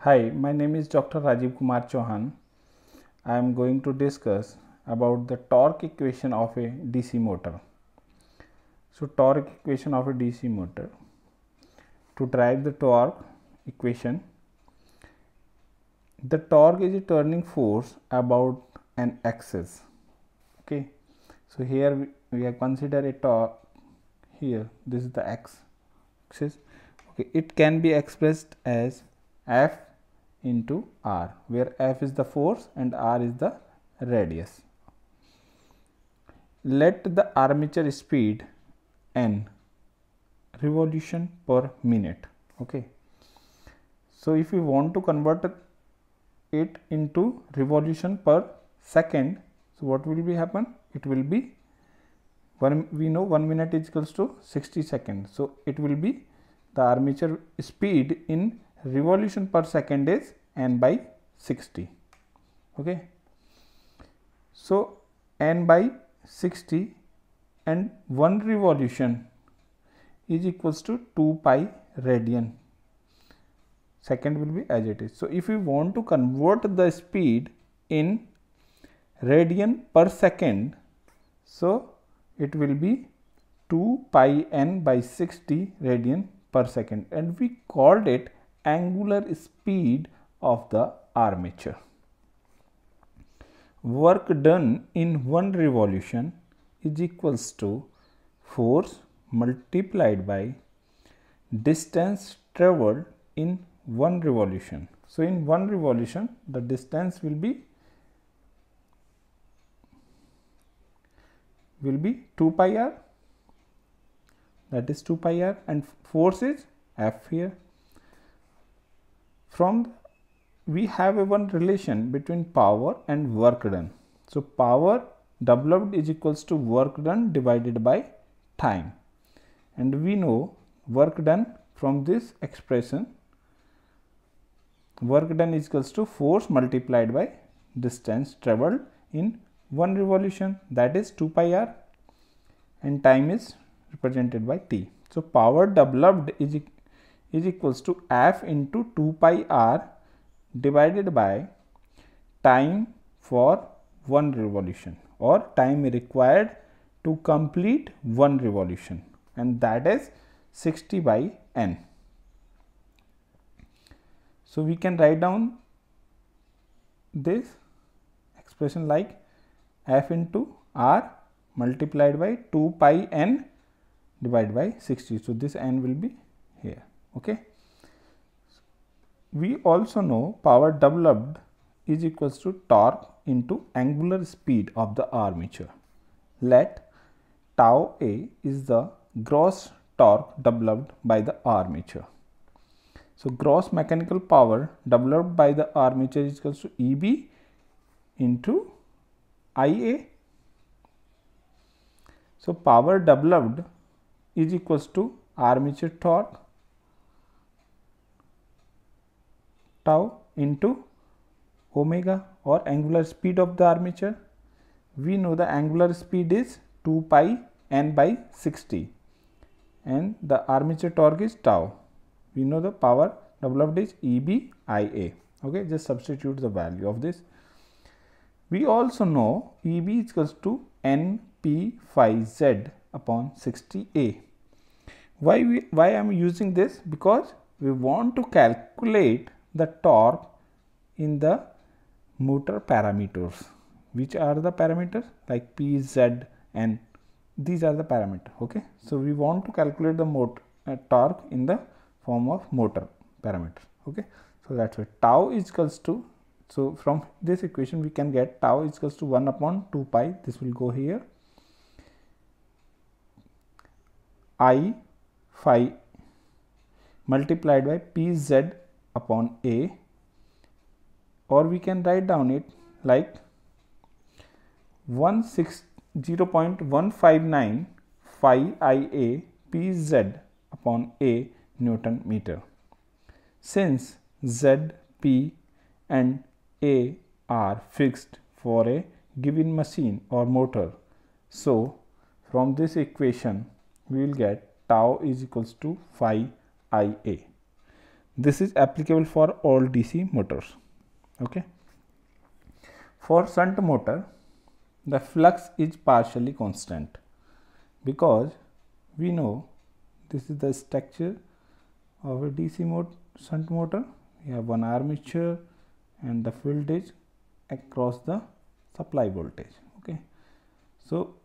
Hi, my name is Dr. Rajiv Kumar Chauhan. I am going to discuss about the torque equation of a DC motor. So, torque equation of a DC motor. To drive the torque equation, the torque is a turning force about an axis. Okay. So, here we have considered a torque. Here this is the axis. Okay. It can be expressed as F into R, where F is the force and R is the radius. Let the armature speed n revolution per minute. Okay. So, if we want to convert it into revolution per second, so what will be happen? It will be we know 1 minute is equals to 60 seconds. So, it will be the armature speed in revolution per second is n by 60. Okay. So, n by 60 and 1 revolution is equals to 2 pi radian. Second will be as it is. So, if we want to convert the speed in radian per second, so it will be 2 pi n by 60 radian per second, and we called it angular speed of the armature. Work done in 1 revolution is equals to force multiplied by distance traveled in 1 revolution. So, in 1 revolution the distance will be 2 pi r, that is 2 pi r, and force is F here. From we have a one relation between power and work done. So, power developed is equals to work done divided by time, and we know work done from this expression. Work done is equals to force multiplied by distance traveled in 1 revolution, that is 2 pi r, and time is represented by t. So, power developed is equals to F into 2 pi r divided by time for 1 revolution, or time required to complete 1 revolution, and that is 60 by n. So, we can write down this expression like F into R multiplied by 2 pi n divided by 60. So, this n will be here. Okay. We also know power developed is equals to torque into angular speed of the armature. Let tau A is the gross torque developed by the armature. So, gross mechanical power developed by the armature is equals to EB into IA. So, power developed is equals to armature torque tau into omega, or angular speed of the armature. We know the angular speed is 2 pi n by 60 and the armature torque is tau. We know the power developed is EB IA. Okay, just substitute the value of this. We also know EB is equals to n p phi z upon 60A. Why I am using this? Because we want to calculate the torque in the motor parameters. Which are the parameters? Like P, Z, and these are the parameters. Okay. So, we want to calculate the motor torque in the form of motor parameters. Okay. So, that is why tau is equals to, so from this equation we can get tau is equals to 1 upon 2 pi, this will go here, I phi multiplied by Pz upon A, or we can write down it like 0.159 phi Ia Pz upon A Newton meter. Since Z, P and A are fixed for a given machine or motor, so from this equation we will get tau is equals to phi Ia. This is applicable for all DC motors. Okay. For shunt motor, the flux is partially constant because we know this is the structure of a DC shunt motor. We have one armature and the field is across the supply voltage. Okay. So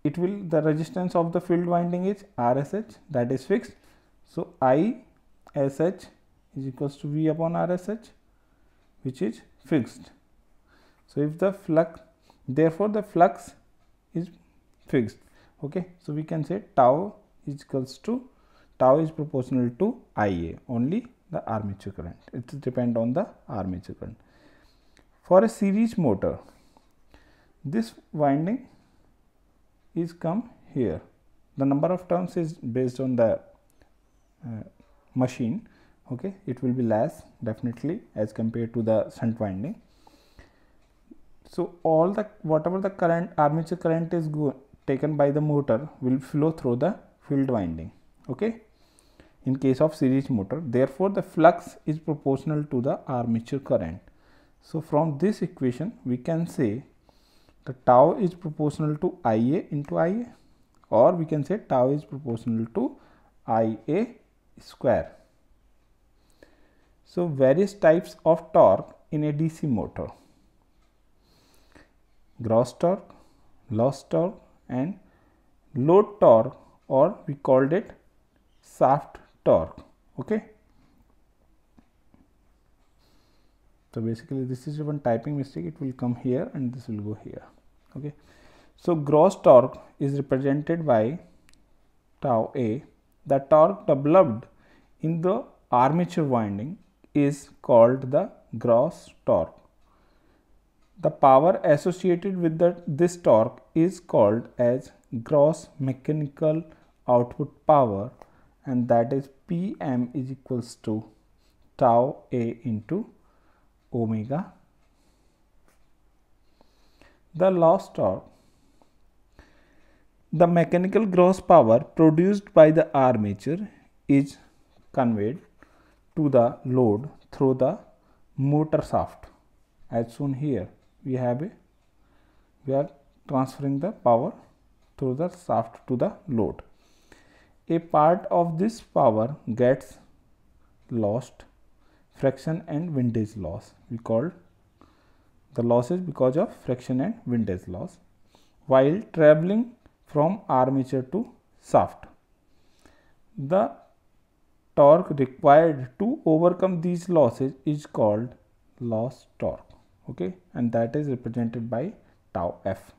the resistance of the field winding is RSH, that is fixed. So ISH is equals to V upon RSH, which is fixed. So if the flux, therefore the flux is fixed. Okay. So we can say tau is proportional to Ia, only the armature current. It depends on the armature current. For a series motor, this winding is come here. The number of turns is based on the machine. Okay, it will be less definitely as compared to the shunt winding. So all the whatever the current, armature current is taken by the motor will flow through the field winding. Okay, in case of series motor, therefore the flux is proportional to the armature current. So from this equation we can say the tau is proportional to Ia into Ia, or we can say tau is proportional to Ia square. So various types of torque in a DC motor: gross torque, loss torque and load torque, or we called it shaft torque. Okay. So basically this is one typing mistake, it will come here and this will go here. Okay. So gross torque is represented by tau A. The torque developed in the armature winding is called the gross torque. The power associated with this torque is called as gross mechanical output power, and that is Pm is equals to tau A into omega. The loss torque, the mechanical gross power produced by the armature is conveyed to the load through the motor shaft. As shown here, we are transferring the power through the shaft to the load. A part of this power gets lost, friction and windage loss. We call the losses because of friction and windage loss while traveling from armature to shaft. The torque required to overcome these losses is called loss torque. Okay, and that is represented by tau F.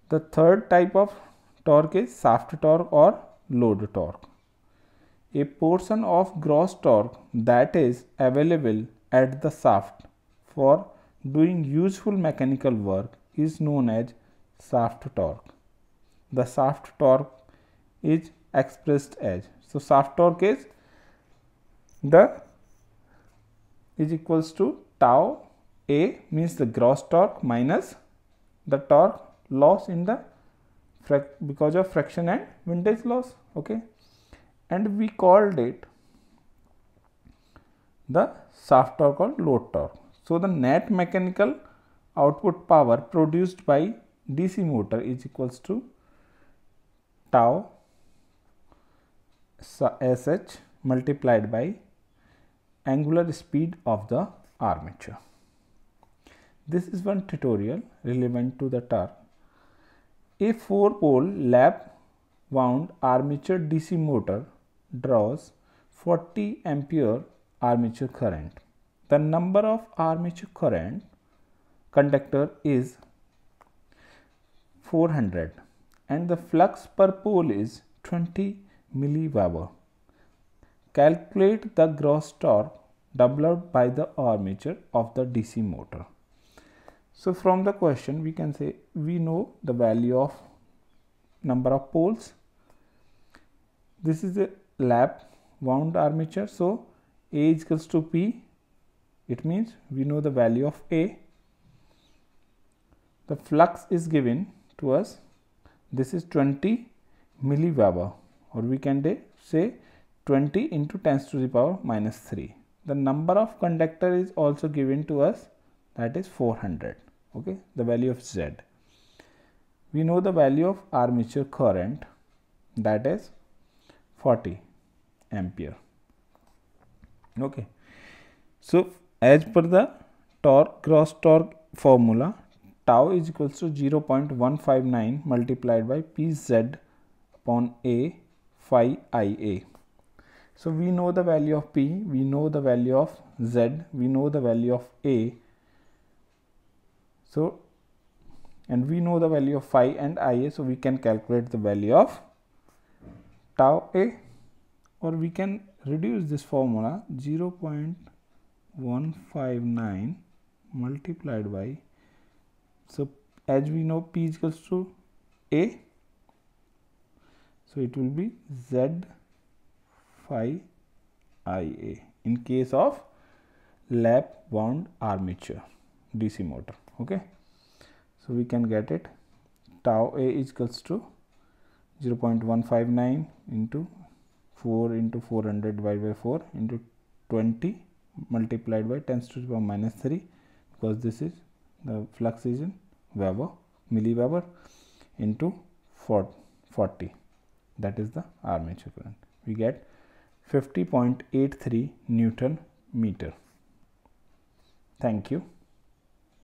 The third type of torque is shaft torque or load torque. A portion of gross torque that is available at the shaft for doing useful mechanical work is known as shaft torque. The shaft torque is expressed as, so shaft torque is equals to tau A, means the gross torque minus the torque loss in the because of friction and windage loss. Okay, and we called it the shaft torque or load torque. So the net mechanical output power produced by DC motor is equals to tau SH multiplied by angular speed of the armature. This is one tutorial relevant to the torque. A 4-pole lap wound armature DC motor draws 40 ampere armature current. The number of armature current conductor is 400 and the flux per pole is 20 milliweber. Calculate the gross torque developed by the armature of the DC motor. So from the question we can say we know the value of number of poles. This is a lap wound armature, so A is equals to P. It means we know the value of A. The flux is given to us. This is 20 milliweber, or we can say 20 into 10 to the power minus 3. The number of conductor is also given to us, that is 400. Okay, the value of Z. We know the value of armature current, that is 40 ampere. Okay, so as per the torque, gross torque formula, tau is equals to 0.159 multiplied by Pz upon A phi Ia. So we know the value of P, we know the value of Z, we know the value of A. So, and we know the value of phi and Ia, so we can calculate the value of tau A, or we can reduce this formula 0.159 multiplied by, so as we know P is equals to A, so it will be Z phi Ia in case of lap wound armature DC motor. Okay, so we can get it, tau A is equals to 0.159 into 4 into 400 divided by 4 into 20 multiplied by 10 to the power minus 3, because this is the flux is in Weber, milliweber, into 40, that is the armature current. We get 50.83 Newton meter. Thank you.